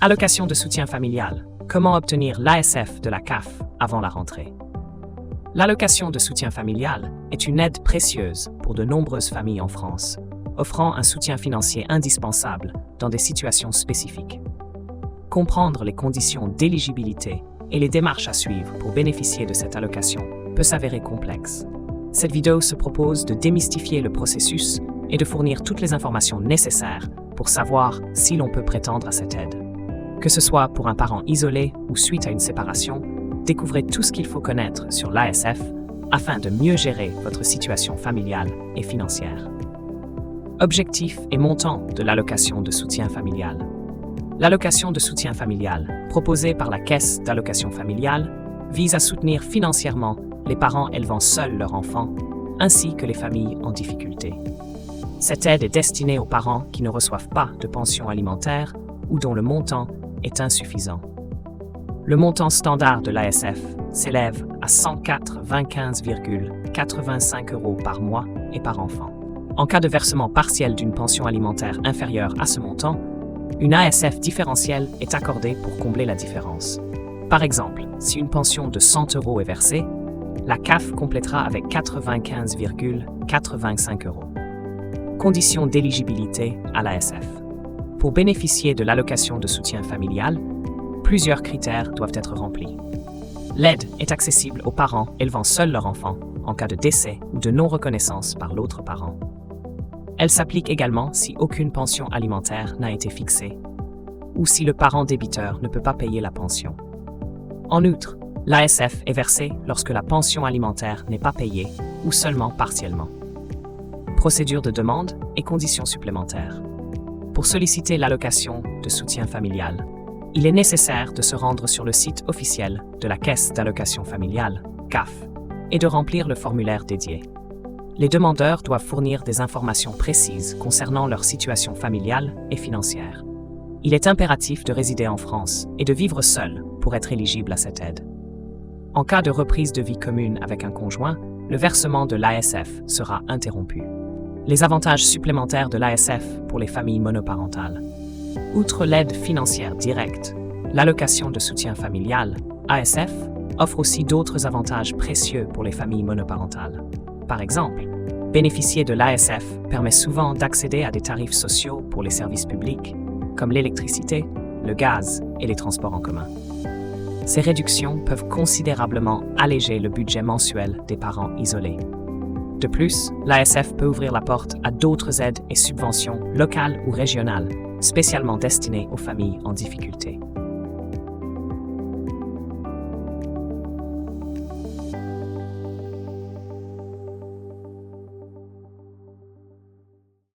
Allocation de soutien familial. Comment obtenir l'ASF de la CAF avant la rentrée? L'allocation de soutien familial est une aide précieuse pour de nombreuses familles en France, offrant un soutien financier indispensable dans des situations spécifiques. Comprendre les conditions d'éligibilité et les démarches à suivre pour bénéficier de cette allocation peut s'avérer complexe. Cette vidéo se propose de démystifier le processus et de fournir toutes les informations nécessaires pour savoir si l'on peut prétendre à cette aide. Que ce soit pour un parent isolé ou suite à une séparation, découvrez tout ce qu'il faut connaître sur l'ASF afin de mieux gérer votre situation familiale et financière. Objectif et montant de l'allocation de soutien familial. L'allocation de soutien familial, proposée par la Caisse d'allocation familiale, vise à soutenir financièrement les parents élevant seuls leurs enfants, ainsi que les familles en difficulté. Cette aide est destinée aux parents qui ne reçoivent pas de pension alimentaire ou dont le montant est insuffisant. Le montant standard de l'ASF s'élève à 195,85 € par mois et par enfant. En cas de versement partiel d'une pension alimentaire inférieure à ce montant, une ASF différentielle est accordée pour combler la différence. Par exemple, si une pension de 100 € est versée, la CAF complétera avec 95,85 €. Conditions d'éligibilité à l'ASF. Pour bénéficier de l'allocation de soutien familial, plusieurs critères doivent être remplis. L'aide est accessible aux parents élevant seuls leur enfant en cas de décès ou de non-reconnaissance par l'autre parent. Elle s'applique également si aucune pension alimentaire n'a été fixée ou si le parent débiteur ne peut pas payer la pension. En outre, l'ASF est versée lorsque la pension alimentaire n'est pas payée ou seulement partiellement. Procédure de demande et conditions supplémentaires. Pour solliciter l'allocation de soutien familial, il est nécessaire de se rendre sur le site officiel de la Caisse d'allocation familiale, CAF, et de remplir le formulaire dédié. Les demandeurs doivent fournir des informations précises concernant leur situation familiale et financière. Il est impératif de résider en France et de vivre seul pour être éligible à cette aide. En cas de reprise de vie commune avec un conjoint, le versement de l'ASF sera interrompu. Les avantages supplémentaires de l'ASF pour les familles monoparentales. Outre l'aide financière directe, l'allocation de soutien familial, ASF, offre aussi d'autres avantages précieux pour les familles monoparentales. Par exemple, bénéficier de l'ASF permet souvent d'accéder à des tarifs sociaux pour les services publics, comme l'électricité, le gaz et les transports en commun. Ces réductions peuvent considérablement alléger le budget mensuel des parents isolés. De plus, l'ASF peut ouvrir la porte à d'autres aides et subventions locales ou régionales, spécialement destinées aux familles en difficulté.